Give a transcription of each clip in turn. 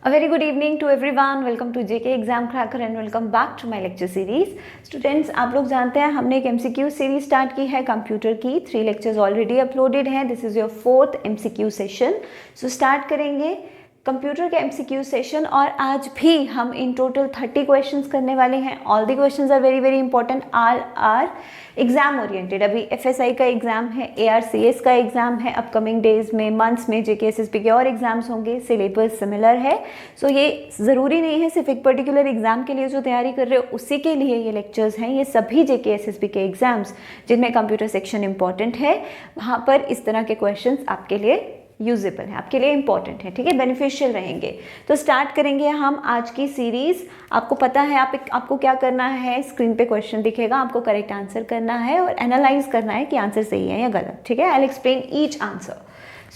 A very good evening to everyone. Welcome to JK Exam Cracker and welcome back to my lecture series. Students, आप लोग जानते हैं हमने एक MCQ series start की है कंप्यूटर की. 3 लेक्चर्स ऑलरेडी अपलोडेड हैं. This is your 4th MCQ session. So start करेंगे कंप्यूटर के MCQ सेशन और आज भी हम इन टोटल 30 क्वेश्चंस करने वाले हैं. All the questions are very very important. Are exam oriented. अभी FSI का एग्जाम है, ARCS का एग्जाम है. अपकमिंग डेज में, मंथ्स में JK SSB के और एग्जाम्स होंगे. सिलेबस सिमिलर है. सो ये ज़रूरी नहीं है सिर्फ एक पर्टिकुलर एग्जाम के लिए जो तैयारी कर रहे हो उसी के लिए ये लेक्चर्स हैं. ये सभी JK SSB के एग्जाम्स जिनमें कंप्यूटर सेक्शन इंपॉर्टेंट है वहाँ पर इस तरह के क्वेश्चन आपके लिए यूजेबल है, आपके लिए इंपॉर्टेंट है. ठीक है, बेनिफिशियल रहेंगे. तो स्टार्ट करेंगे हम आज की सीरीज. आपको पता है आपको क्या करना है. स्क्रीन पे क्वेश्चन दिखेगा, आपको करेक्ट आंसर करना है और एनालाइज करना है कि आंसर सही है या गलत. ठीक है, I will explain each answer.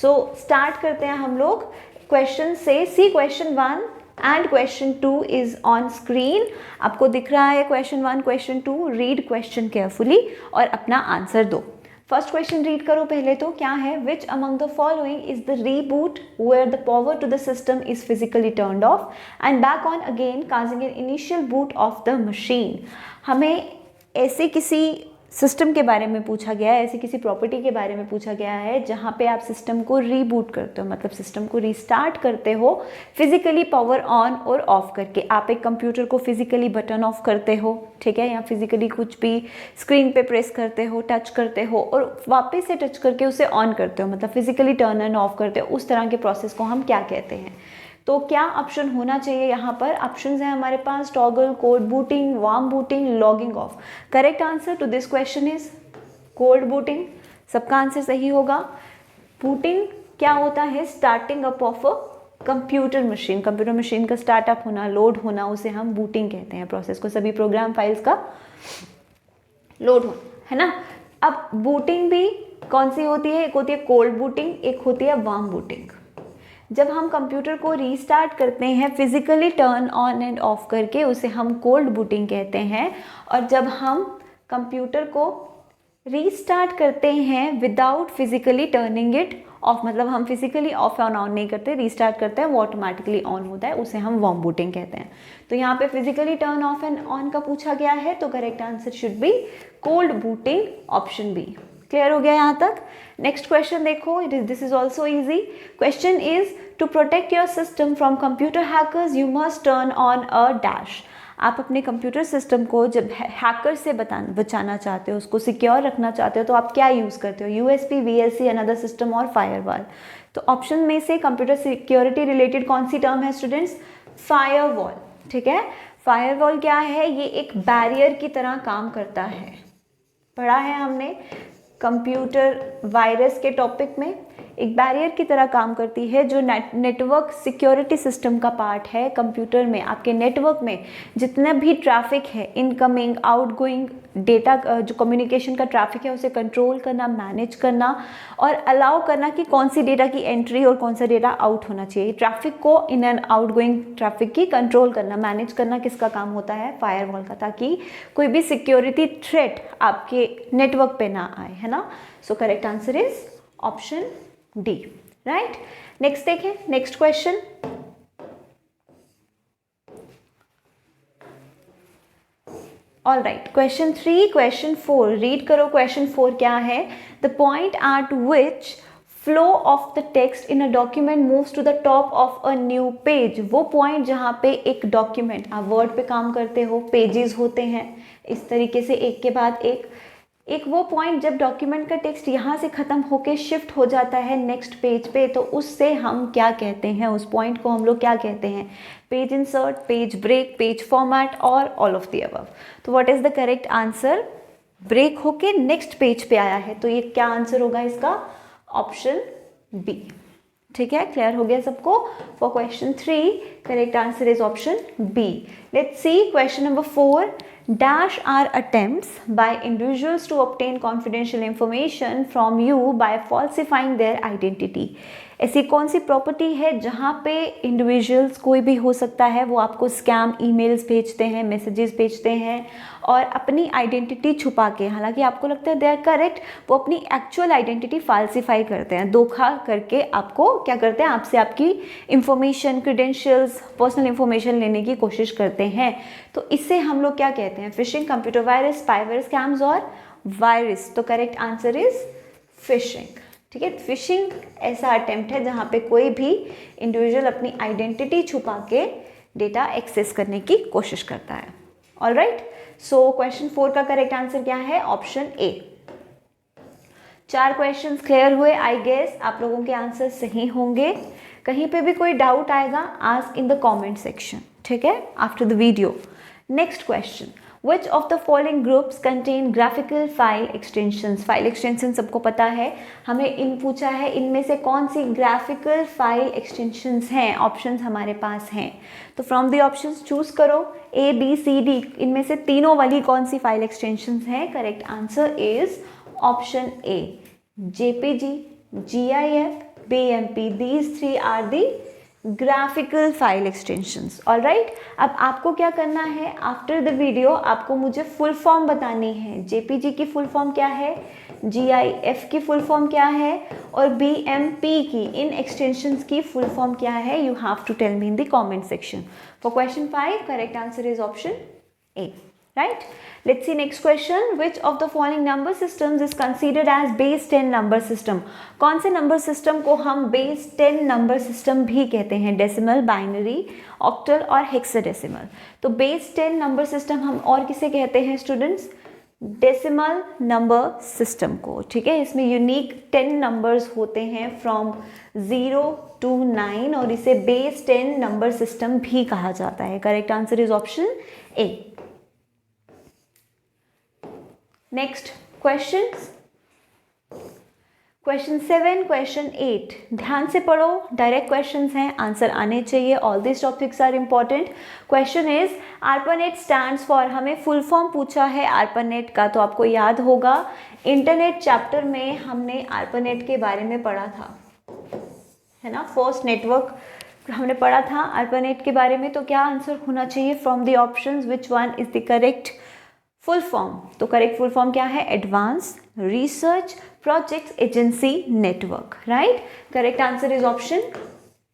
So start करते हैं हम लोग क्वेश्चन से. See question 1 and question 2 is on screen. आपको दिख रहा है question 1, question 2. Read question carefully और अपना आंसर दो. फर्स्ट क्वेश्चन रीड करो पहले. तो क्या है? Which among the following is the reboot where the power to the system is physically turned off and back on again causing an initial boot of the machine. हमें ऐसे किसी system के बारे में पूछा गया है, ऐसी किसी प्रॉपर्टी के बारे में पूछा गया है जहाँ पे आप सिस्टम को रीबूट करते हो, मतलब सिस्टम को रीस्टार्ट करते हो फिजिकली पावर ऑन और ऑफ करके. आप एक कंप्यूटर को फिजिकली बटन ऑफ करते हो, ठीक है, या फिजिकली कुछ भी स्क्रीन पे प्रेस करते हो, टच करते हो और वापस से टच करके उसे ऑन करते हो, मतलब फिजिकली टर्न एंड ऑफ करते हो. उस तरह के प्रोसेस को हम क्या कहते हैं? तो क्या ऑप्शन होना चाहिए यहाँ पर? ऑप्शंस हैं हमारे पास toggle, code booting, warm booting, logging off. Correct answer to this question is cold booting. सबका आंसर सही होगा. बूटिंग क्या होता है? Starting up of a computer machine. Computer machine का स्टार्टअप होना, लोड होना, उसे हम बूटिंग कहते हैं. प्रोसेस को, सभी प्रोग्राम फाइल्स का लोड होना, है ना. अब बूटिंग भी कौन सी होती है? एक होती है कोल्ड बूटिंग, एक होती है वार्म बूटिंग. जब हम कंप्यूटर को रीस्टार्ट करते हैं physically turn on end of करके, उसे हम कोल्ड बूटिंग कहते हैं. और जब हम कंप्यूटर को रीस्टार्ट करते हैं without physically turning it of, मतलब हम फिजिकली ऑफ एंड ऑन नहीं करते, रीस्टार्ट करते हैं वो ऑटोमेटिकली ऑन होता है, उसे हम वार्म बूटिंग कहते हैं. तो यहाँ पे physically turn off and on का पूछा गया है, तो correct answer should be cold booting, option b. Clear हो गया यहाँ तक? नेक्स्ट क्वेश्चन देखो. This is also easy. Question is to protect your system from computer hackers you must turn on a dash. आप अपने कंप्यूटर सिस्टम को जब hacker से बचाना चाहते हो, उसको सिक्योर रखना चाहते हो, तो आप क्या यूज़ करते हो? USB, VLC, अनदर सिस्टम और फायरवॉल. तो ऑप्शन में से कंप्यूटर सिक्योरिटी रिलेटेड कौन सी टर्म है स्टूडेंट्स? फायरवॉल. ठीक है, फायरवॉल क्या है? ये एक बैरियर की तरह काम करता है. पढ़ा है हमने कंप्यूटर वायरस के टॉपिक में. एक बैरियर की तरह काम करती है जो नेटवर्क सिक्योरिटी सिस्टम का पार्ट है. कंप्यूटर में, आपके नेटवर्क में जितना भी ट्रैफिक है, इनकमिंग आउटगोइंग डेटा, जो कम्युनिकेशन का ट्रैफिक है, उसे कंट्रोल करना, मैनेज करना और अलाउ करना कि कौन सी डेटा की एंट्री और कौन सा डेटा आउट होना चाहिए. ट्रैफिक को, इन एंड आउटगोइंग ट्रैफिक की कंट्रोल करना, मैनेज करना किसका काम होता है? फायरवॉल का, ताकि कोई भी सिक्योरिटी थ्रेट आपके नेटवर्क पे ना आए, है ना. So correct answer is option D. Right, next देखें. Next question. All right, question 3, question 4. Read करो क्वेश्चन 4 क्या है. The point at which flow of the text in a document moves to the top of a new page. वो point जहाँ पे एक document, आप word पे काम करते हो, पेजेस होते हैं इस तरीके से एक के बाद एक वो पॉइंट जब डॉक्यूमेंट का टेक्स्ट यहाँ से ख़त्म होके शिफ्ट हो जाता है नेक्स्ट पेज पे, तो उससे हम क्या कहते हैं? उस पॉइंट को हम लोग क्या कहते हैं? Page insert, page break, page format और ऑल ऑफ द अबव. तो what is the correct answer? Break होके नेक्स्ट पेज पे आया है, तो ये क्या आंसर होगा इसका? Option b. ठीक है, क्लियर हो गया सबको? For question 3 correct answer is option b. Let's see question number 4. Dash are attempts by individuals to obtain confidential information from you by falsifying their identity. ऐसी कौन सी प्रॉपर्टी है जहाँ पे इंडिविजुअल्स, कोई भी हो सकता है, वो आपको स्कैम ईमेल्स भेजते हैं, मैसेजेस भेजते हैं और अपनी आइडेंटिटी छुपा के, हालांकि आपको लगता है दे आर करेक्ट, वो अपनी एक्चुअल आइडेंटिटी फाल्सीफाई करते हैं, धोखा करके आपको क्या करते हैं, आपसे आपकी इंफॉर्मेशन, क्रेडेंशियल्स, पर्सनल इंफॉर्मेशन लेने की कोशिश करते हैं। तो इससे हम लोग क्या कहते हैं, fishing, computer virus, spyware, scams और वायरस। तो करेक्ट आंसर इज फिशिंग। ठीक है, फिशिंग ऐसा अटेम्प्ट है जहाँ पे कोई भी इंडिविजुअल अपनी आइडेंटिटी छुपा के डेटा एक्सेस करने की कोशिश करता है। ऑलराइट, सो क्वेश्चन 4 का करेक्ट आंसर क्या है, ऑप्शन ए। 4 क्वेश्चंस क्लियर हुए, आई गेस आप लोगों के आंसर सही होंगे। कहीं पे भी कोई डाउट आएगा, ask in the comment section, ठीक है, after the video. Next question, Which of the following groups contain graphical file extensions? File extension सबको पता है, हमें इन पूछा है इनमें से कौन सी graphical file extensions हैं, ऑप्शंस हमारे पास हैं। तो फ्रॉम द ऑप्शंस चूज करो, A, B, C, D, इनमें से तीनों वाली कौन सी फाइल एक्सटेंशंस हैं। Correct answer is option A, JPG, GIF, BMP, these 3 are the graphical file extensions. Alright, अब आपको क्या करना है, आफ्टर द वीडियो आपको मुझे फुल फॉर्म बतानी है। जेपीजी की फुल फॉर्म क्या है, GIF की फुल फॉर्म क्या है और BMP की, इन एक्सटेंशंस की फुल फॉर्म क्या है। You have to tell me in the comment section. For question 5 correct answer is option a. Right? Let's see next question. Which of the following number systems is considered as base 10 number system? कौन से number system को हम base 10 number system भी कहते हैं, decimal, binary, octal और hexadecimal. तो base 10 number system हम और किसे कहते हैं स्टूडेंट्स, डेसिमल नंबर सिस्टम को। ठीक है, इसमें यूनिक 10 नंबर्स होते हैं फ्रॉम 0 to 9 और इसे बेस 10 नंबर सिस्टम भी कहा जाता है। Correct answer is option A. Next questions, question 7, question 8, ध्यान से पढ़ो, डायरेक्ट क्वेश्चंस हैं, आंसर आने चाहिए। All this topics are important. Question is ARPANET stands for, हमें फुल फॉर्म पूछा है ARPANET का, तो आपको याद होगा इंटरनेट चैप्टर में हमने ARPANET के बारे में पढ़ा था, है ना, फर्स्ट नेटवर्क हमने पढ़ा था ARPANET के बारे में। तो क्या आंसर होना चाहिए from the options, which one is the correct full form. तो करेक्ट फुल फॉर्म क्या है, advance research projects agency network. Right, correct answer is option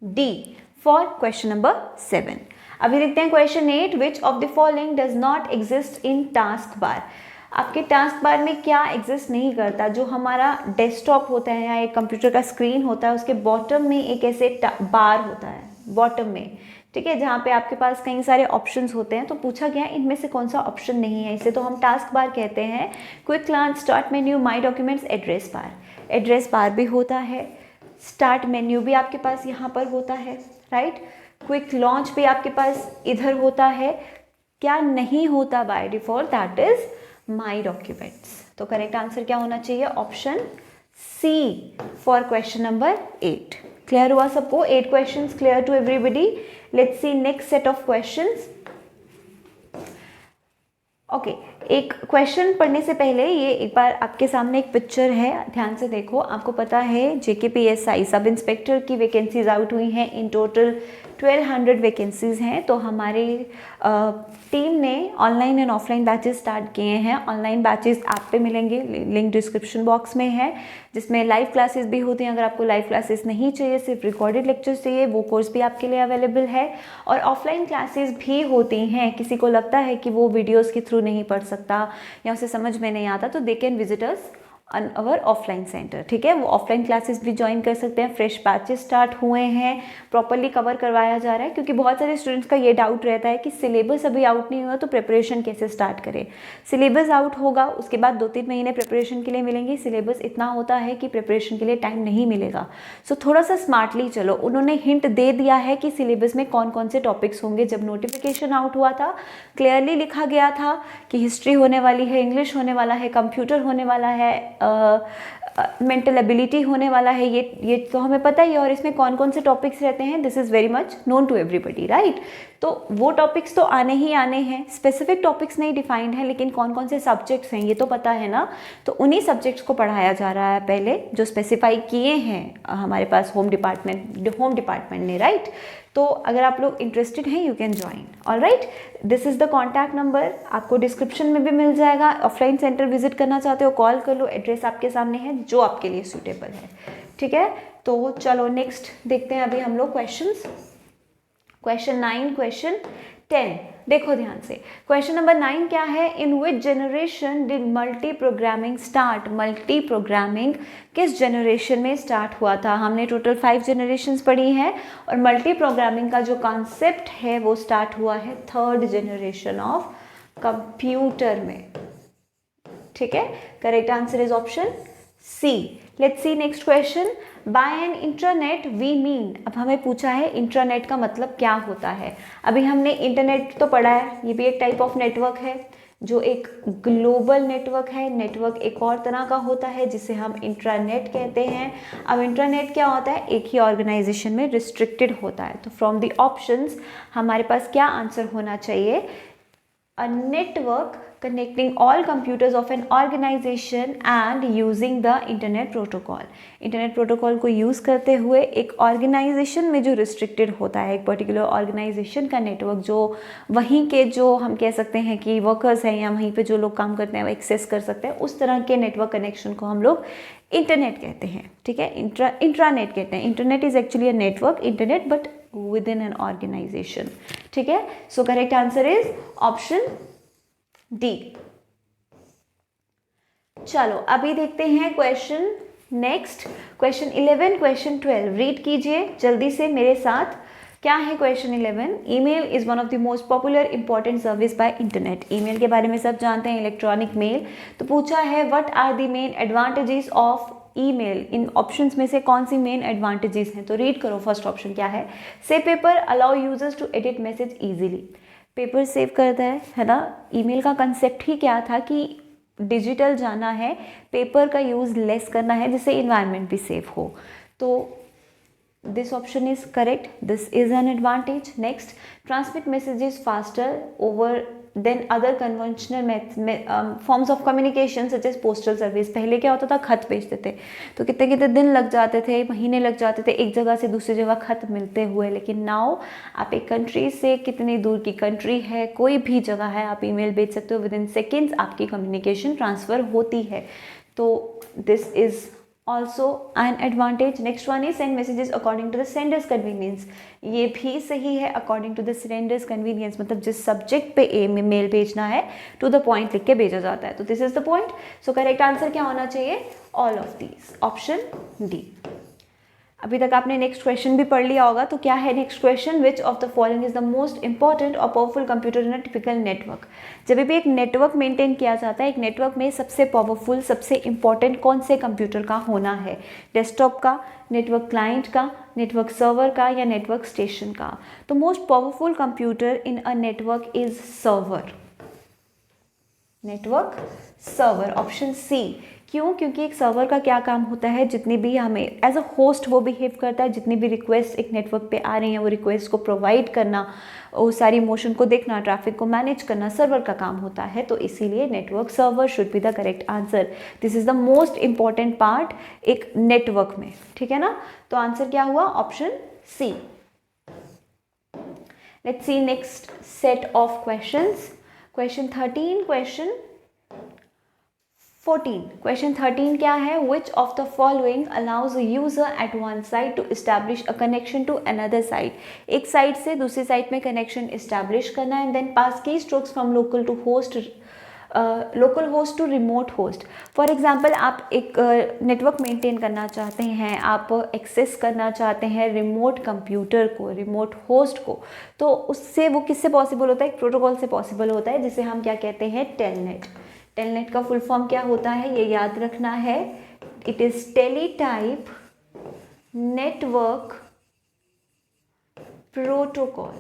D for question number 7। अभी देखते हैं question 8, which of the following does not exist in task bar. आपके task bar में क्या exist नहीं करता, जो हमारा डेस्कटॉप होता है या एक कंप्यूटर का स्क्रीन होता है, उसके बॉटम में एक ऐसे बार होता है, बॉटम में, ठीक है, जहाँ पे आपके पास कई सारे ऑप्शंस होते हैं। तो पूछा गया इनमें से कौन सा ऑप्शन नहीं है, इसे तो हम टास्क बार कहते हैं। Quick learn, start menu, my documents, address bar. Address bar भी होता है, स्टार्ट मेन्यू भी आपके पास यहाँ पर होता है, राइट। क्विक लॉन्च भी आपके पास इधर होता है। क्या नहीं होता by default, that is my documents. तो करेक्ट आंसर क्या होना चाहिए, option c for question number 8। Clear हुआ सबको, 8 questions clear to everybody. Let's see next set of questions. Okay, एक क्वेश्चन पढ़ने से पहले ये एक बार आपके सामने एक पिक्चर है, ध्यान से देखो। आपको पता है JKPSI सब इंस्पेक्टर की वैकेंसीज आउट हुई हैं, इन टोटल 1200 वैकेंसीज हैं। तो हमारी टीम ने online and offline batches start किए हैं। ऑनलाइन बैचेस ऐप पे मिलेंगे, लिंक डिस्क्रिप्शन बॉक्स में है, जिसमें लाइव क्लासेस भी होती हैं। अगर आपको लाइव क्लासेस नहीं चाहिए, सिर्फ रिकॉर्डेड लेक्चर्स चाहिए, वो कोर्स भी आपके लिए अवेलेबल है। और ऑफलाइन क्लासेस भी होती हैं, किसी को लगता है कि वो वीडियोज़ के थ्रू नहीं पढ़ सकता या उसे समझ में नहीं आता, तो they can visit us on our offline centre. ठीक है, वो ऑफलाइन क्लासेस भी ज्वाइन कर सकते हैं। फ्रेश बैचेस स्टार्ट हुए हैं, प्रॉपरली कवर करवाया जा रहा है, क्योंकि बहुत सारे स्टूडेंट्स का ये डाउट रहता है कि सिलेबस अभी आउट नहीं हुआ तो प्रिपरेशन कैसे स्टार्ट करें। सिलेबस आउट होगा, उसके बाद 2-3 महीने प्रिपरेशन के लिए मिलेंगे। सिलेबस इतना होता है कि प्रिपरेशन के लिए टाइम नहीं मिलेगा, सो थोड़ा सा स्मार्टली चलो। उन्होंने हिंट दे दिया है कि सिलेबस में कौन कौन से टॉपिक्स होंगे। जब नोटिफिकेशन आउट हुआ था, क्लियरली लिखा गया था कि हिस्ट्री होने वाली है, इंग्लिश होने वाला है, कंप्यूटर होने वाला है, मेंटल एबिलिटी होने वाला है, ये तो हमें पता ही है। और इसमें कौन कौन से टॉपिक्स रहते हैं, this is very much known to everybody, right. तो वो टॉपिक्स तो आने ही आने हैं, स्पेसिफिक टॉपिक्स नहीं डिफाइंड है, लेकिन कौन कौन से सब्जेक्ट्स हैं ये तो पता है ना। तो उन्हीं सब्जेक्ट्स को पढ़ाया जा रहा है पहले, जो स्पेसिफाई किए हैं हमारे पास होम डिपार्टमेंट ने, राइट। तो अगर आप लोग इंटरेस्टेड हैं you can join, alright. This is the contact number, आपको डिस्क्रिप्शन में भी मिल जाएगा। ऑफलाइन सेंटर विजिट करना चाहते हो कॉल कर लो, एड्रेस आपके सामने है जो आपके लिए सूटेबल है, ठीक है। तो चलो नेक्स्ट देखते हैं अभी हम लोग क्वेश्चंस। क्वेश्चन 9, क्वेश्चन 10, देखो ध्यान से। क्वेश्चन नंबर 9 क्या है, in which generation did multi programming start. Multi programming किस जनरेशन में स्टार्ट हुआ था। हमने टोटल 5 जनरेशन्स पढ़ी हैं और मल्टी प्रोग्रामिंग का जो कॉन्सेप्ट है वो स्टार्ट हुआ है 3rd जनरेशन ऑफ कंप्यूटर में, ठीक है। Correct answer is option c. Let's see next question. By an internet we mean, अब हमें पूछा है इंटरनेट का मतलब क्या होता है। अभी हमने इंटरनेट तो पढ़ा है, ये भी एक टाइप ऑफ नेटवर्क है जो एक ग्लोबल नेटवर्क है। नेटवर्क एक और तरह का होता है जिसे हम इंट्रानेट कहते हैं। अब इंटरनेट क्या होता है, एक ही ऑर्गेनाइजेशन में रिस्ट्रिक्टेड होता है। तो फ्रॉम द ऑप्शंस हमारे पास क्या आंसर होना चाहिए, a network connecting all computers of an organization and using the internet protocol। Internet protocol को यूज़ करते हुए एक ऑर्गेनाइजेशन में जो रिस्ट्रिक्टेड होता है, एक पर्टिकुलर ऑर्गेनाइजेशन का नेटवर्क, जो वहीं के जो हम कह सकते हैं कि वर्कर्स हैं या वहीं पे जो लोग काम करते हैं वो एक्सेस कर सकते हैं, उस तरह के नेटवर्क कनेक्शन को हम लोग इंटरनेट कहते हैं, ठीक है। इंट्रानेट कहते हैं। Internet is actually a network, internet but within an organization, ठीक है। So correct answer is option d. चलो अभी देखते हैं question next, question 11, question 12 read कीजिए जल्दी से मेरे साथ। क्या है question 11, email is one of the most popular important service by internet. Email के बारे में सब जानते हैं, इलेक्ट्रॉनिक मेल। तो पूछा है what are the main advantages of email. इन ऑप्शंस में से कौन सी मेन एडवांटेजेस हैं, तो रीड करो। फर्स्ट ऑप्शन क्या है, save paper allow users to edit message easily. Paper save करता है ना। ईमेल का कंसेप्ट ही क्या था कि डिजिटल जाना है, पेपर का यूज़ लेस करना है जिससे इन्वायरमेंट भी सेफ हो। तो this option is correct, this is an advantage. Next, transmit messages faster over than other conventional forms of communication such as postal service. पहले क्या होता था, खत भेजते थे तो कितने कितने दिन लग जाते थे, महीने लग जाते थे एक जगह से दूसरी जगह खत मिलते हुए। लेकिन नाउ आप एक कंट्री से, कितनी दूर की कंट्री है, कोई भी जगह है, आप ईमेल भेज सकते हो, विद इन सेकेंड्स आपकी कम्युनिकेशन ट्रांसफ़र होती है। तो this is also an advantage. Next one is send messages according to the sender's convenience। ये भी सही है, according to the sender's convenience, मतलब जिस सब्जेक्ट पे मेल भेजना है to the point लिख के भेजा जाता है। तो this is the point। So correct answer क्या होना चाहिए, all of these, option D। अभी तक आपने नेक्स्ट क्वेश्चन भी पढ़ लिया होगा। तो क्या है next question, which of the following is the most important और powerful computer in a typical network. जब भी एक नेटवर्क मेंटेन किया जाता है, एक नेटवर्क में सबसे पावरफुल, सबसे इंपॉर्टेंट कौन से कंप्यूटर का होना है, डेस्कटॉप का, नेटवर्क क्लाइंट का, नेटवर्क सर्वर का या नेटवर्क स्टेशन का। तो most powerful computer in a network is server, network server, option c. क्यों, क्योंकि एक सर्वर का क्या काम होता है, जितनी भी हमें एज अ होस्ट वो बिहेव करता है, जितनी भी रिक्वेस्ट एक नेटवर्क पे आ रही हैं वो रिक्वेस्ट को प्रोवाइड करना, वो सारी मोशन को देखना, ट्रैफिक को मैनेज करना सर्वर का काम होता है। तो इसीलिए network server should be the correct answer. This is the most important part एक नेटवर्क में, ठीक है ना। तो आंसर क्या हुआ, option c. Let's see next set of questions. Question 13, question 14। Question 13 क्या है, which of the following allows user at one site to establish a connection to another site. एक साइट से दूसरी साइट में कनेक्शन इस्टेब्लिश करना and then pass keystrokes from local to host, local host to remote host. For example, आप एक network maintain करना चाहते हैं, आप एक्सेस करना चाहते हैं रिमोट कंप्यूटर को, रिमोट होस्ट को, तो उससे वो किससे पॉसिबल होता है, एक प्रोटोकॉल से पॉसिबल होता है जिसे हम क्या कहते हैं, टेलनेट। टेलनेट का फुल फॉर्म क्या होता है, ये याद रखना है। It is teletype network protocol,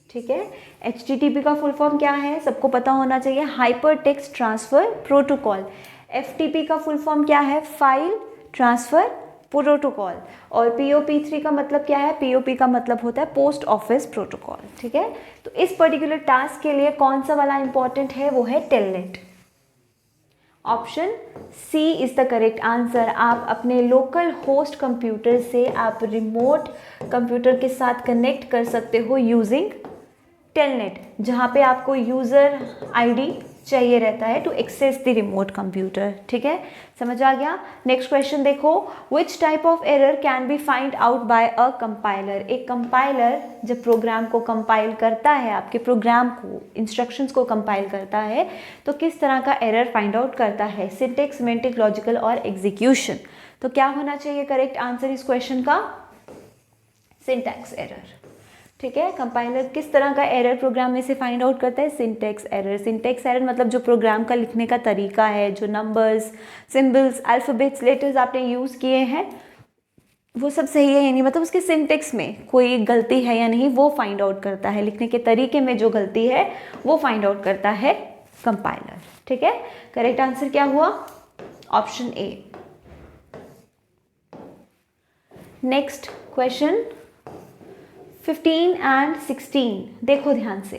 ठीक है। HTTP का फुल फॉर्म क्या है, सबको पता होना चाहिए, hyper text transfer protocol. FTP का फुल फॉर्म क्या है? File transfer protocol. और POP3 का मतलब क्या है? POP का मतलब होता है पोस्ट ऑफिस प्रोटोकॉल। ठीक है, तो इस पर्टिकुलर टास्क के लिए कौन सा वाला इंपॉर्टेंट है? वो है telnet. Option c is the correct answer. आप अपने लोकल होस्ट कंप्यूटर से आप रिमोट कंप्यूटर के साथ कनेक्ट कर सकते हो यूजिंग टेलनेट, जहाँ पे आपको यूज़र आईडी चाहिए रहता है to access the remote computer. ठीक है, समझ आ गया? नेक्स्ट क्वेश्चन देखो, which type of error can be find out by a compiler. एक कंपाइलर जब प्रोग्राम को कंपाइल करता है, आपके प्रोग्राम को, इंस्ट्रक्शंस को कंपाइल करता है, तो किस तरह का एरर फाइंड आउट करता है? सिंटैक्स, सिमेंटिक, लॉजिकल और एग्जीक्यूशन। तो क्या होना चाहिए करेक्ट आंसर इस क्वेश्चन का? Syntax error. ठीक है, कंपाइलर किस तरह का एरर प्रोग्राम में से फाइंड आउट करता है? Syntax error. सिंटैक्स एरर मतलब जो प्रोग्राम का लिखने का तरीका है, जो नंबर्स, सिंबल्स, अल्फ़ाबेट्स, लेटर्स आपने यूज़ किए हैं, वो सब सही है या नहीं, मतलब उसके सिंटैक्स में कोई गलती है या नहीं, वो फाइंड आउट करता है। लिखने के तरीके में जो गलती है वो फाइंड आउट करता है कंपाइलर। ठीक है, करेक्ट आंसर क्या हुआ? Option A. Next question 15 and 16 देखो ध्यान से।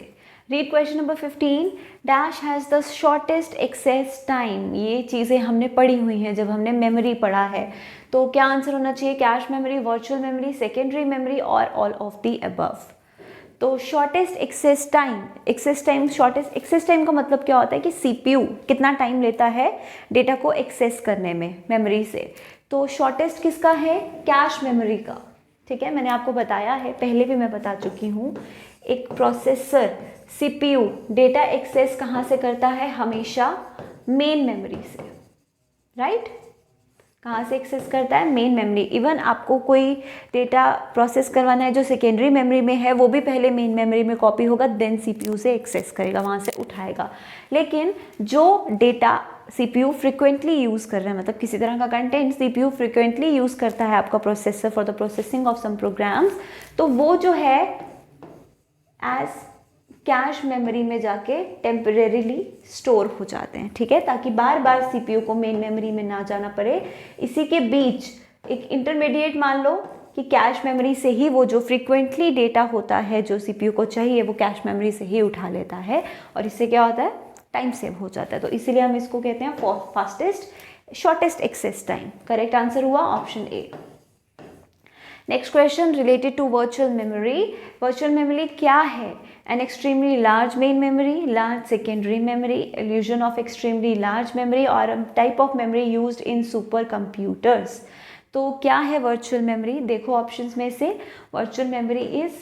Read question number 15। Dash has the shortest access time. ये चीज़ें हमने पढ़ी हुई हैं जब हमने मेमोरी पढ़ा है। तो क्या आंसर होना चाहिए? Cache memory, virtual memory, secondary memory और ऑल ऑफ द अबव। तो shortest access time, shortest access time का मतलब क्या होता है कि CPU कितना टाइम लेता है डेटा को एक्सेस करने में मेमोरी से। तो शॉर्टेस्ट किसका है? कैश मेमोरी का। ठीक है, मैंने आपको बताया है, पहले भी मैं बता चुकी हूँ, एक प्रोसेसर CPU डेटा एक्सेस कहाँ से करता है? हमेशा मेन मेमोरी से, राइट? कहाँ से एक्सेस करता है? Main memory. इवन आपको कोई डेटा प्रोसेस करवाना है जो सेकेंडरी मेमोरी में है, वो भी पहले मेन मेमोरी में कॉपी होगा, देन CPU से एक्सेस करेगा, वहाँ से उठाएगा। लेकिन जो डेटा CPU फ्रिक्वेंटली यूज़ कर रहा है, मतलब किसी तरह का कंटेंट CPU फ्रिक्वेंटली यूज़ करता है आपका processor for the processing of some programs, तो वो जो है एज कैश मेमोरी में जाके टेम्परेरीली स्टोर हो जाते हैं। ठीक है, ताकि बार बार CPU को मेन मेमोरी में ना जाना पड़े। इसी के बीच एक इंटरमीडिएट मान लो कि कैश मेमोरी से ही वो जो फ्रिक्वेंटली डेटा होता है जो CPU को चाहिए, वो कैश मेमोरी से ही उठा लेता है, और इससे क्या होता है? टाइम सेव हो जाता है। तो इसीलिए हम इसको कहते हैं fastest shortest access time. Correct answer हुआ option A. Next question related to virtual memory. Virtual memory क्या है? An extremely large main memory, large secondary memory, illusion of extremely large memory और type of memory used in super computers. तो क्या है virtual memory? देखो options में से, virtual memory is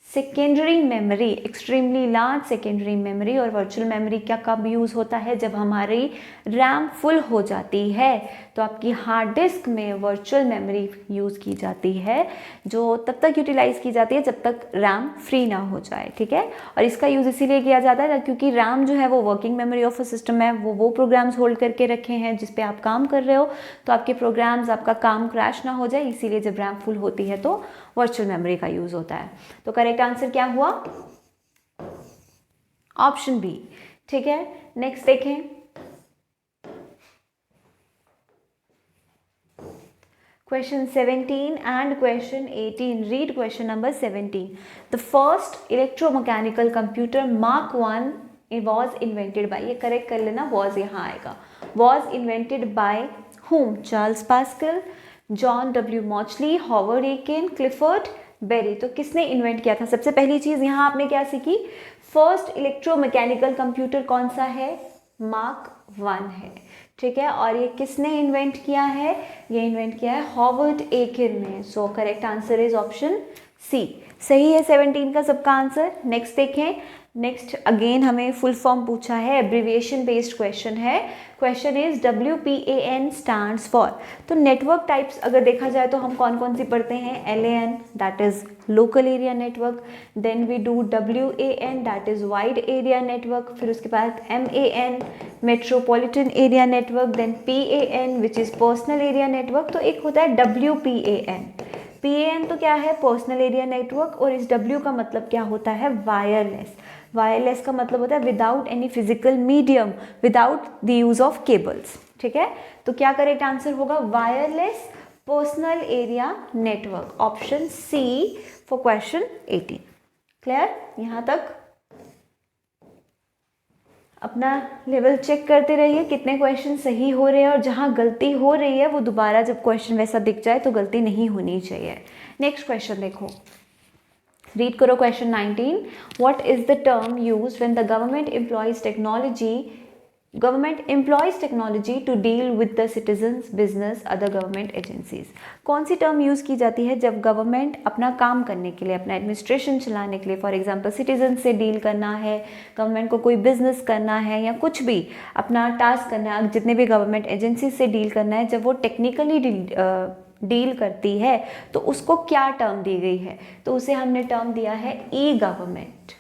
secondary memory, extremely large secondary memory. और virtual memory क्या कब यूज़ होता है? जब हमारी रैम फुल हो जाती है, तो आपकी हार्ड डिस्क में वर्चुअल मेमोरी यूज़ की जाती है, जो तब तक यूटिलाइज़ की जाती है जब तक रैम फ्री ना हो जाए। ठीक है, और इसका यूज़ इसीलिए किया जाता है क्योंकि रैम जो है वो working memory of a system है, वो प्रोग्राम्स होल्ड करके रखे हैं जिस पे आप काम कर रहे हो, तो आपके प्रोग्राम्स, आपका काम क्रैश ना हो जाए, इसीलिए जब रैम फुल होती है तो वर्चुअल मेमोरी का यूज़ होता है। तो करेक्ट आंसर क्या हुआ? Option b. ठीक है, नेक्स्ट देखें। Question 17 and question 18. Read question number 17. The first electromechanical computer Mark 1 was invented by, ये करेक्ट कर लेना, was यहाँ आएगा। Was invented by whom? Charles Pascal, John W. Mauchly, Howard Aiken, Clifford Berry। तो किसने इन्वेंट किया था? सबसे पहली चीज़ यहाँ आपने क्या सीखी? फर्स्ट इलेक्ट्रोमैकेनिकल कंप्यूटर कौन सा है? मार्क 1 है। ठीक है, और ये किसने इन्वेंट किया है? ये इन्वेंट किया है हॉवर्ड एकिन ने। So correct answer is option c. सही है 17 का सबका आंसर। नेक्स्ट देखें। नेक्स्ट अगेन हमें फुल फॉर्म पूछा है, एब्रीविएशन बेस्ड क्वेश्चन है। Question is WPAN stands for. तो नेटवर्क टाइप्स अगर देखा जाए तो हम कौन कौन सी पढ़ते हैं? LAN that is local area network, then we do WAN that is wide area network, फिर उसके बाद MAN metropolitan area network, then PAN which is personal area network. तो एक होता है WPAN। PAN तो क्या है? पर्सनल एरिया नेटवर्क, और इस W का मतलब क्या होता है? वायरलेस। वायरलेस का मतलब होता है without any physical medium, without the use of cables, ठीक है। तो क्या करेक्ट आंसर होगा, wireless personal area network, option c for question 18। Clear? यहाँ तक अपना लेवल चेक करते रहिए कितने क्वेश्चन सही हो रहे हैं, और जहाँ गलती हो रही है वो दोबारा जब क्वेश्चन वैसा दिख जाए तो गलती नहीं होनी चाहिए। नेक्स्ट क्वेश्चन देखो, रीड करो question 19। What is the term used when the government employs technology to deal with the citizens, business, other government agencies. कौन सी टर्म यूज़ की जाती है जब गवर्नमेंट अपना काम करने के लिए, अपना एडमिनिस्ट्रेशन चलाने के लिए, फॉर एग्जांपल सिटीजन से डील करना है, गवर्नमेंट को कोई बिजनेस करना है या कुछ भी अपना टास्क करना है, जितने भी गवर्नमेंट एजेंसी से डील करना है, जब वो टेक्निकली डील करती है तो उसको क्या टर्म दी गई है? तो उसे हमने टर्म दिया है ई गवर्नमेंट,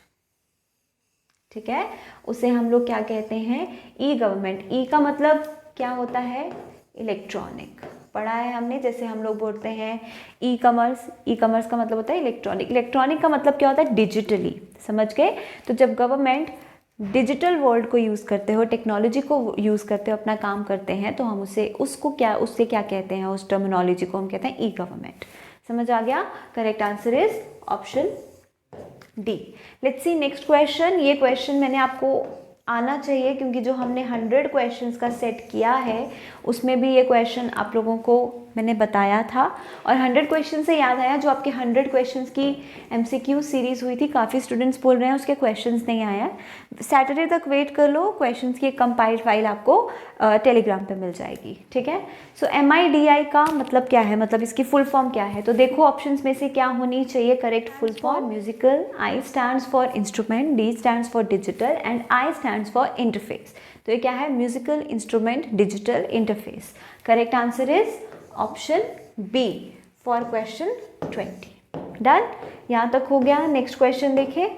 ठीक है। उसे हम लोग क्या कहते हैं, ई गवर्नमेंट। ई का मतलब क्या होता है, इलेक्ट्रॉनिक, पढ़ा है हमने। जैसे हम लोग बोलते हैं ई कॉमर्स, ई कॉमर्स का मतलब होता है इलेक्ट्रॉनिक, इलेक्ट्रॉनिक का मतलब क्या होता है, डिजिटली, समझ गए। तो जब गवर्नमेंट डिजिटल वर्ल्ड को यूज़ करते हो, टेक्नोलॉजी को यूज़ करते हो, अपना काम करते हैं, तो हम उससे क्या कहते हैं, उस टर्मिनोलॉजी को हम कहते हैं ई गवर्नमेंट। समझ आ गया? Correct answer is option D. Let's see next question. ये क्वेश्चन मैंने आपको आना चाहिए क्योंकि जो हमने 100 क्वेश्चंस का सेट किया है उसमें भी ये क्वेश्चन आप लोगों को मैंने बताया था, और 100 क्वेश्चन से याद आया जो आपके 100 क्वेश्चंस की एमसीक्यू सीरीज़ हुई थी, काफ़ी स्टूडेंट्स बोल रहे हैं उसके क्वेश्चंस नहीं आया। सैटरडे तक वेट कर लो, क्वेश्चंस की एक कंपाइल्ड फाइल आपको टेलीग्राम पे मिल जाएगी, ठीक है। सो MIDI का मतलब क्या है, मतलब इसकी फुल फॉर्म क्या है? तो देखो ऑप्शंस में से क्या होनी चाहिए correct full form. Musical, I stands for instrument, D stands for digital and I stands for interface. तो ये क्या है, musical instrument digital interface. Correct answer is option b for question 20। Done, यहाँ तक हो गया। नेक्स्ट क्वेश्चन देखें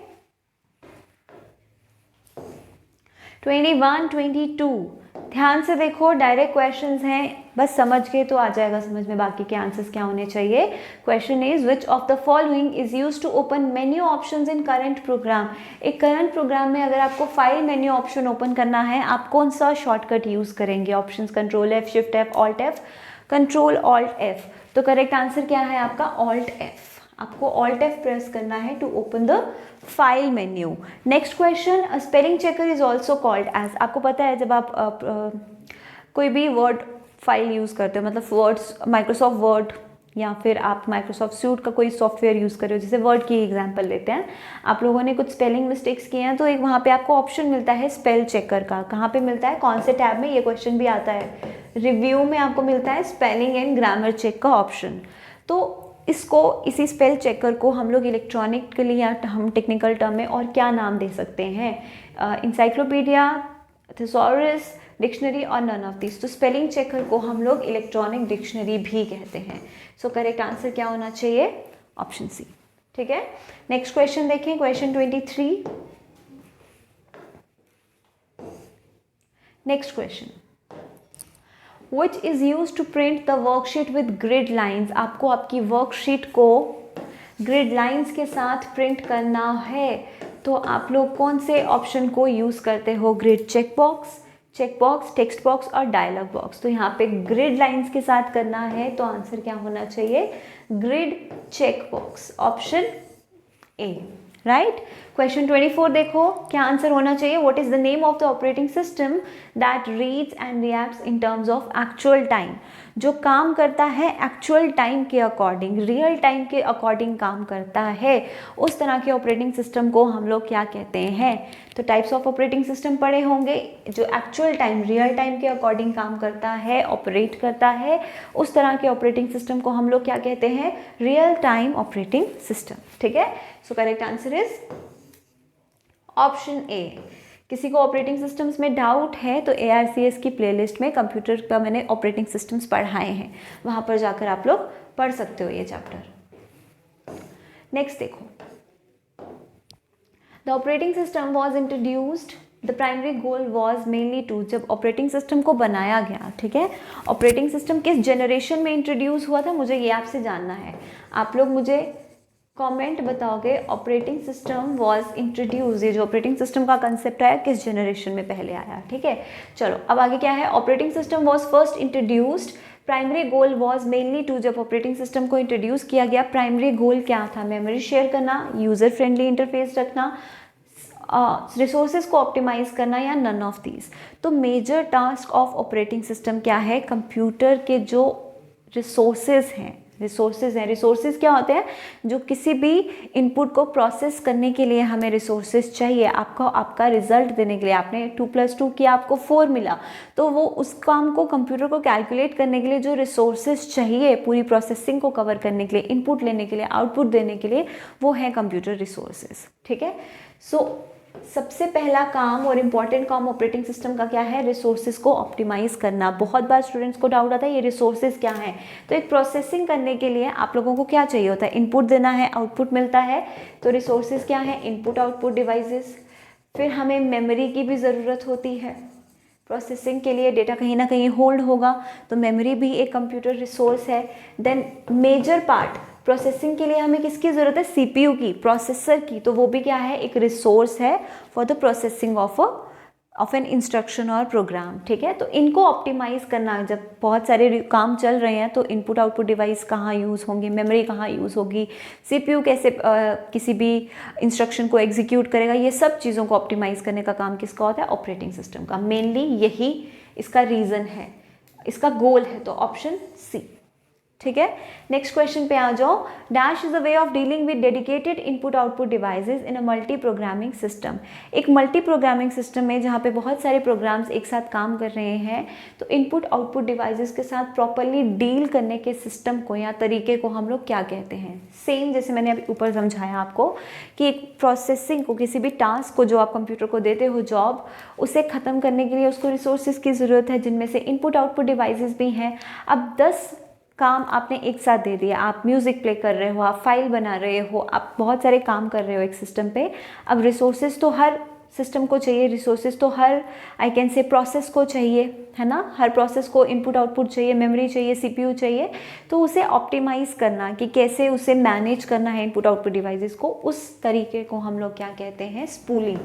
21, 22। ध्यान से देखो, डायरेक्ट क्वेश्चंस हैं, बस समझ के तो आ जाएगा समझ में, बाकी के आंसर्स क्या होने चाहिए। Question is which of the following is used to open menu options in current program. एक करंट प्रोग्राम में अगर आपको फाइल मेन्यू ऑप्शन ओपन करना है, आप कौन सा शॉर्टकट यूज करेंगे? Options control F, shift F, alt F, control alt F। तो करेक्ट आंसर क्या है आपका, ऑल्ट F। आपको ऑल्ट F प्रेस करना है to open the file menu. Next question, spelling checker is also called as. आपको पता है जब आप कोई भी वर्ड फाइल यूज़ करते हो, मतलब वर्ड्स, माइक्रोसॉफ्ट वर्ड या फिर आप माइक्रोसॉफ्ट सूट का कोई सॉफ्टवेयर यूज़ कर रहे हो, जैसे वर्ड की एग्जांपल लेते हैं, आप लोगों ने कुछ स्पेलिंग मिस्टेक्स किए हैं तो एक वहाँ पे आपको ऑप्शन मिलता है स्पेल चेकर का। कहाँ पे मिलता है, कौन से टैब में? ये क्वेश्चन भी आता है, रिव्यू में आपको मिलता है स्पेलिंग एंड ग्रामर चेक का ऑप्शन। तो इसी स्पेल चेकर को हम लोग इलेक्ट्रॉनिकली या हम टेक्निकल टर्म में और क्या नाम दे सकते हैं? इंसाइक्लोपीडिया, थिसॉरस, डिक्शनरी और नन ऑफ दिस। तो स्पेलिंग चेकर को हम लोग इलेक्ट्रॉनिक डिक्शनरी भी कहते हैं। सो करेक्ट आंसर क्या होना चाहिए, ऑप्शन सी, ठीक है। नेक्स्ट क्वेश्चन देखें, question 23। Next question, which is used to print the worksheet with grid lines। आपको आपकी वर्कशीट को ग्रिड लाइंस के साथ प्रिंट करना है, तो आप लोग कौन से ऑप्शन को यूज़ करते हो? Grid check box, text box और डायलॉग बॉक्स। तो यहाँ पे ग्रिड लाइंस के साथ करना है तो आंसर क्या होना चाहिए, grid check box, option A, right. Question 24 देखो, क्या आंसर होना चाहिए, what is the name of the operating system that reads and reacts in terms of actual time. जो काम करता है एक्चुअल टाइम के अकॉर्डिंग, रियल टाइम के अकॉर्डिंग काम करता है, उस तरह के ऑपरेटिंग सिस्टम को हम लोग क्या कहते हैं? तो टाइप्स ऑफ ऑपरेटिंग सिस्टम पढ़े होंगे, जो एक्चुअल टाइम, रियल टाइम के अकॉर्डिंग काम करता है, ऑपरेट करता है, उस तरह के ऑपरेटिंग सिस्टम को हम लोग क्या कहते हैं? रियल टाइम ऑपरेटिंग सिस्टम, ठीक है। So correct answer is option ए। किसी को ऑपरेटिंग सिस्टम्स में डाउट है तो ARCS की प्लेलिस्ट में कंप्यूटर का मैंने ऑपरेटिंग सिस्टम्स पढ़ाए हैं, वहाँ पर जाकर आप लोग पढ़ सकते हो ये चैप्टर। नेक्स्ट देखो, the operating system was introduced, the primary goal was mainly to. जब ऑपरेटिंग सिस्टम को बनाया गया, ठीक है, ऑपरेटिंग सिस्टम किस जनरेशन में इंट्रोड्यूस हुआ था, मुझे ये आपसे जानना है। आप लोग मुझे कमेंट बताओगे ऑपरेटिंग सिस्टम वाज इंट्रोड्यूस, ये जो ऑपरेटिंग सिस्टम का कंसेप्ट है किस जनरेशन में पहले आया, ठीक है। चलो अब आगे क्या है, operating system was first introduced, primary goal was mainly to, जब ऑपरेटिंग सिस्टम को इंट्रोड्यूस किया गया प्राइमरी गोल क्या था, मेमोरी शेयर करना, यूज़र फ्रेंडली इंटरफेस रखना, रिसोर्सेज को ऑप्टिमाइज करना, या नन ऑफ दीज। तो major task of operating system क्या है, कंप्यूटर के जो रिसोर्सेज हैं, रिसोर्सेज क्या होते हैं, जो किसी भी इनपुट को प्रोसेस करने के लिए हमें रिसोर्सेज चाहिए, आपका रिजल्ट देने के लिए, आपने 2+2 किया आपको 4 मिला, तो वो उस काम को कंप्यूटर को कैलकुलेट करने के लिए जो रिसोर्सेज चाहिए पूरी प्रोसेसिंग को कवर करने के लिए, इनपुट लेने के लिए, आउटपुट देने के लिए, वो है कंप्यूटर रिसोर्सेज, ठीक है। सो सबसे पहला काम और इम्पॉर्टेंट काम ऑपरेटिंग सिस्टम का क्या है, रिसोर्सेज को ऑप्टिमाइज करना। बहुत बार स्टूडेंट्स को डाउट आता है ये रिसोर्सेज क्या है, तो एक प्रोसेसिंग करने के लिए आप लोगों को क्या चाहिए होता है, इनपुट देना है, आउटपुट मिलता है, तो रिसोर्सेज क्या है, इनपुट आउटपुट डिवाइसेस। फिर हमें मेमोरी की भी ज़रूरत होती है, प्रोसेसिंग के लिए डेटा कहीं ना कहीं होल्ड होगा, तो मेमोरी भी एक कंप्यूटर रिसोर्स है। देन मेजर पार्ट प्रोसेसिंग के लिए हमें किसकी ज़रूरत है, सीपीयू की, प्रोसेसर की, तो वो भी क्या है, एक रिसोर्स है for the processing of an instruction और प्रोग्राम, ठीक है। तो इनको ऑप्टिमाइज करना, जब बहुत सारे काम चल रहे हैं तो इनपुट आउटपुट डिवाइस कहाँ यूज़ होंगे, मेमोरी कहाँ यूज़ होगी, सीपीयू कैसे किसी भी इंस्ट्रक्शन को एग्जीक्यूट करेगा, ये सब चीज़ों को ऑप्टिमाइज करने का काम किसका होता है, ऑपरेटिंग सिस्टम का। मेनली यही इसका रीज़न है, इसका गोल है, तो ऑप्शन सी, ठीक है। नेक्स्ट क्वेश्चन पे आ जाओ। Dash is a way of dealing with dedicated input output devices in a multi programming system. एक मल्टी प्रोग्रामिंग सिस्टम में जहाँ पे बहुत सारे प्रोग्राम्स एक साथ काम कर रहे हैं, तो इनपुट आउटपुट डिवाइसेस के साथ प्रॉपरली डील करने के सिस्टम को या तरीके को हम लोग क्या कहते हैं। सेम जैसे मैंने अभी ऊपर समझाया आपको कि एक प्रोसेसिंग को, किसी भी टास्क को जो आप कंप्यूटर को देते हो जॉब, उसे ख़त्म करने के लिए उसको रिसोर्सेज की ज़रूरत है, जिनमें से इनपुट आउटपुट डिवाइसेस भी हैं। अब 10 काम आपने एक साथ दे दिया, आप म्यूज़िक प्ले कर रहे हो, आप फाइल बना रहे हो, आप बहुत सारे काम कर रहे हो एक सिस्टम पे। अब रिसोर्सेज तो हर सिस्टम को चाहिए, रिसोर्सेज तो हर आई कैन से प्रोसेस को चाहिए, है ना, हर प्रोसेस को इनपुट आउटपुट चाहिए, मेमोरी चाहिए, सीपीयू चाहिए। तो उसे ऑप्टिमाइज़ करना कि कैसे उसे मैनेज करना है इनपुट आउटपुट डिवाइसेस को, उस तरीके को हम लोग क्या कहते हैं, स्पूलिंग,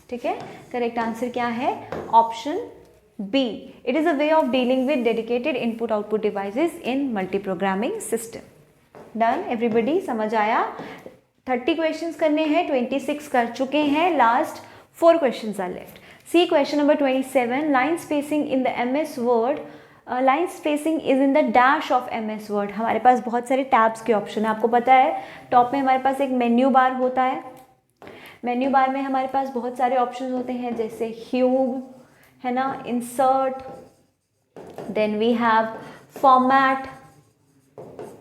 ठीक है। करेक्ट आंसर क्या है, option B. It is a way of dealing with dedicated input-output devices in multi-programming system. Done? Everybody समझ आया? 30 questions करने हैं, 26 कर चुके हैं, last 4 questions are left. See question number 27. Line spacing in the MS Word. Line spacing is in the dash of MS Word. हमारे पास बहुत सारे टैब्स के ऑप्शन है, आपको पता है टॉप में हमारे पास एक मेन्यू बार होता है। मेन्यू बार में हमारे पास बहुत सारे ऑप्शन होते हैं, जैसे ह्यूब है ना, insert, then we have format,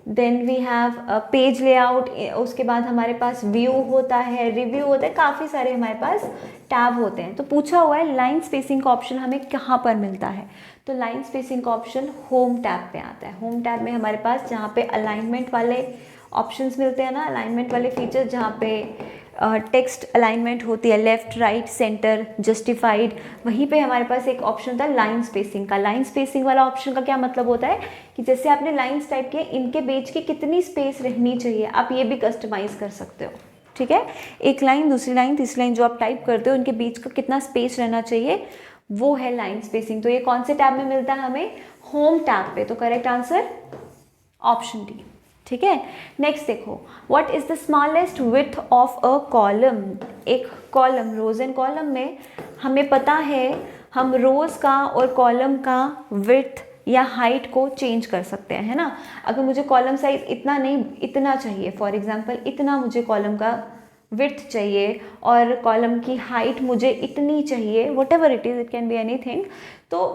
then we have page layout, उसके बाद हमारे पास व्यू होता है, रिव्यू होता है, काफ़ी सारे हमारे पास टैब होते हैं। तो पूछा हुआ है लाइन स्पेसिंग का ऑप्शन हमें कहाँ पर मिलता है, तो लाइन स्पेसिंग का ऑप्शन होम टैब पे आता है। होम टैब में हमारे पास जहाँ पे अलाइनमेंट वाले ऑप्शंस मिलते हैं ना, अलाइनमेंट वाले फीचर्स, जहाँ पे टेक्स्ट अलाइनमेंट होती है, लेफ्ट राइट सेंटर जस्टिफाइड, वहीं पे हमारे पास एक ऑप्शन था लाइन स्पेसिंग का। लाइन स्पेसिंग वाला ऑप्शन का क्या मतलब होता है कि जैसे आपने लाइंस टाइप किए, इनके बीच की कितनी स्पेस रहनी चाहिए आप ये भी कस्टमाइज़ कर सकते हो, ठीक है। एक लाइन, दूसरी लाइन, तीसरी लाइन जो आप टाइप करते हो, इनके बीच का कितना स्पेस रहना चाहिए, वो है लाइन स्पेसिंग। तो ये कौन से टैब में मिलता है हमें, होम टैब पे। तो करेक्ट आंसर ऑप्शन डी, ठीक है। नेक्स्ट देखो, what is the smallest width of a column. एक कॉलम, रोज एंड कॉलम में हमें पता है हम रोज का और कॉलम का विड्थ या हाइट को चेंज कर सकते हैं, है ना। अगर मुझे कॉलम साइज इतना नहीं इतना चाहिए, फॉर एग्जांपल इतना मुझे कॉलम का विड्थ चाहिए और कॉलम की हाइट मुझे इतनी चाहिए, what ever it is, it can be anything, तो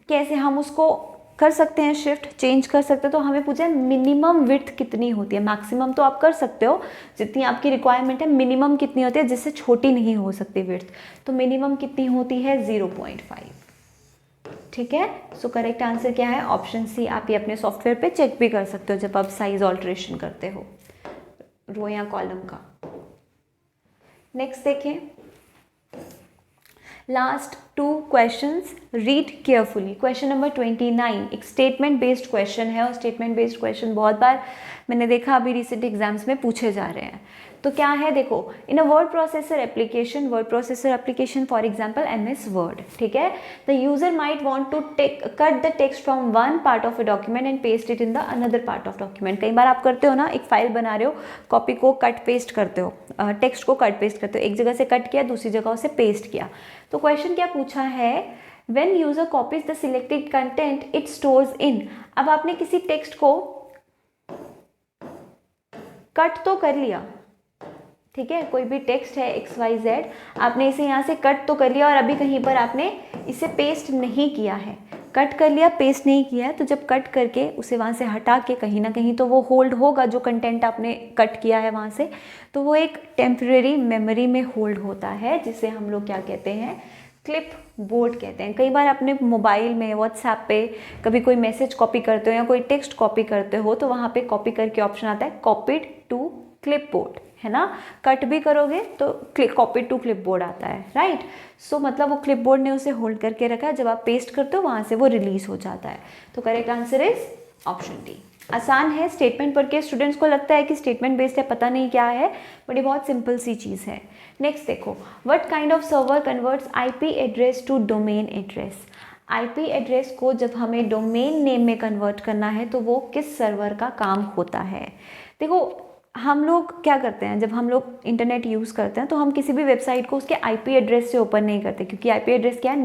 कैसे हम उसको कर सकते हैं, शिफ्ट चेंज कर सकते हैं। तो हमें पूछा मिनिमम विड्थ कितनी होती है, मैक्सिमम तो आप कर सकते हो जितनी आपकी रिक्वायरमेंट है, मिनिमम कितनी होती है जिससे छोटी नहीं हो सकती विड्थ, तो मिनिमम कितनी होती है 0.5, ठीक है। सो करेक्ट आंसर क्या है, ऑप्शन सी। आप ये अपने सॉफ्टवेयर पे चेक भी कर सकते हो जब आप साइज ऑल्ट्रेशन करते हो रो या कॉलम का। नेक्स्ट देखें, last 2 questions, read carefully. Question number 29 एक स्टेटमेंट बेस्ड क्वेश्चन है और स्टेटमेंट बेस्ड क्वेश्चन बहुत बार मैंने देखा अभी रिसेंट एग्जाम्स में पूछे जा रहे हैं. तो क्या है देखो, in a word processor application for example MS word, ठीक है, the user might want to cut the text from one part of a document and paste it in the another part of document. कई बार आप करते हो ना, एक file बना रहे हो, कॉपी को कट पेस्ट करते हो, टेक्स्ट को कट पेस्ट करते हो, एक जगह से कट किया दूसरी जगह से पेस्ट किया. तो क्वेश्चन क्या पूछा है, when user copies the selected content it stores in. अब आपने किसी टेक्स्ट को कट तो कर लिया, ठीक है, कोई भी टेक्स्ट है XYZ, आपने इसे यहाँ से कट तो कर लिया और अभी कहीं पर आपने इसे पेस्ट नहीं किया है. कट कर लिया, पेस्ट नहीं किया है, तो जब कट करके उसे वहाँ से हटा के कहीं ना कहीं तो वो होल्ड होगा, जो कंटेंट आपने कट किया है वहाँ से, तो वो एक टेम्परेरी मेमोरी में होल्ड होता है, जिसे हम लोग क्या कहते हैं, क्लिप बोर्ड कहते हैं. कई बार अपने मोबाइल में व्हाट्सएप पे कभी कोई मैसेज कॉपी करते हो या कोई टेक्स्ट कॉपी करते हो, तो वहाँ पे कॉपी करके ऑप्शन आता है कॉपीड टू क्लिप बोर्ड, है ना. कट भी करोगे तो कॉपीड टू क्लिप बोर्ड आता है, राइट. सो मतलब वो क्लिप बोर्ड ने उसे होल्ड करके रखा है, जब आप पेस्ट करते हो वहाँ से वो रिलीज हो जाता है. तो correct answer is option D. आसान है, स्टेटमेंट पढ़ के स्टूडेंट्स को लगता है कि स्टेटमेंट बेस्ड है, पता नहीं क्या है, बट ये बहुत सिंपल सी चीज़ है. नेक्स्ट देखो, what kind of server converts IP address to domain address. IP address को जब हमें डोमेन नेम में कन्वर्ट करना है तो वो किस सर्वर का काम होता है. देखो, हम लोग क्या करते हैं, जब हम लोग इंटरनेट यूज़ करते हैं तो हम किसी भी वेबसाइट को उसके IP एड्रेस से ओपन नहीं करते, क्योंकि IP एड्रेस क्या है,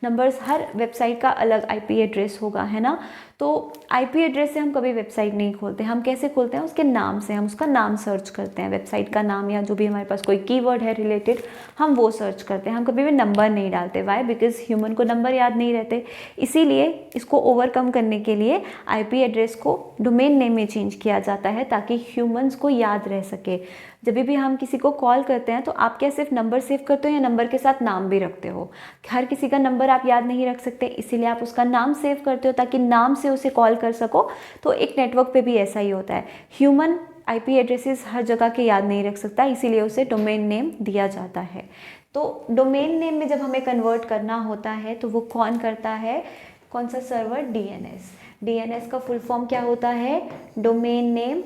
नंबर्स. हर वेबसाइट का अलग IP एड्रेस होगा, है ना. तो IP एड्रेस से हम कभी वेबसाइट नहीं खोलते. हम कैसे खोलते हैं, उसके नाम से. हम उसका नाम सर्च करते हैं, वेबसाइट का नाम या जो भी हमारे पास कोई कीवर्ड है रिलेटेड, हम वो सर्च करते हैं. हम कभी भी नंबर नहीं डालते. वाई? बिकॉज ह्यूमन को नंबर याद नहीं रहते. इसीलिए इसको ओवरकम करने के लिए IP एड्रेस को डोमेन नेम में चेंज किया जाता है, ताकि ह्यूमंस को याद रह सके. जब भी हम किसी को कॉल करते हैं तो आप क्या सिर्फ नंबर सेव करते हो या नंबर के साथ नाम भी रखते हो. हर किसी का नंबर आप याद नहीं रख सकते, इसीलिए आप उसका नाम सेव करते हो ताकि नाम से उसे कॉल कर सको. तो एक नेटवर्क पे भी ऐसा ही होता है. ह्यूमन IP एड्रेसेस हर जगह के याद नहीं रख सकता, इसीलिए उसे डोमेन नेम दिया जाता है. तो डोमेन नेम में जब हमें कन्वर्ट करना होता है तो वो कौन करता है, कौन सा सर्वर, DNS का फुल फॉर्म क्या होता है, डोमेन नेम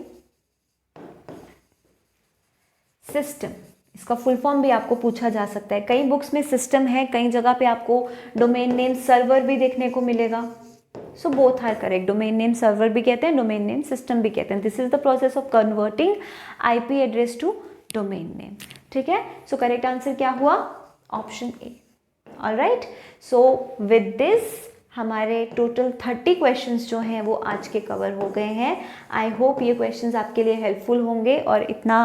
सिस्टम. इसका फुल फॉर्म भी आपको पूछा जा सकता है. कई बुक्स में सिस्टम है, कई जगह पे आपको डोमेन नेम सर्वर भी देखने को मिलेगा. So both are correct. Domain name server भी कहते हैं, डोमेन नेम सिस्टम भी कहते हैं. This is the process of converting IP address to domain name, ठीक है. सो करेक्ट आंसर क्या हुआ, option A. Alright, so with this हमारे टोटल 30 क्वेश्चंस जो हैं वो आज के कवर हो गए हैं. आई होप ये क्वेश्चंस आपके लिए हेल्पफुल होंगे और इतना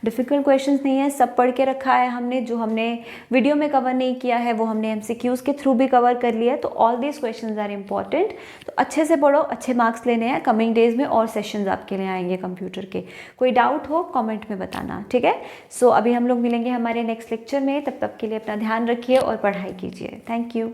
डिफ़िकल्ट क्वेश्चंस नहीं है. सब पढ़ के रखा है हमने. जो हमने वीडियो में कवर नहीं किया है वो हमने MCQs के थ्रू भी कवर कर लिया है. तो all these questions are important. तो अच्छे से पढ़ो, अच्छे मार्क्स लेने हैं. कमिंग डेज में और सेशंस आपके लिए आएंगे कंप्यूटर के. कोई डाउट हो कॉमेंट में बताना, ठीक है. सो अभी हम लोग मिलेंगे हमारे नेक्स्ट लेक्चर में. तब तक के लिए अपना ध्यान रखिए और पढ़ाई कीजिए. Thank you.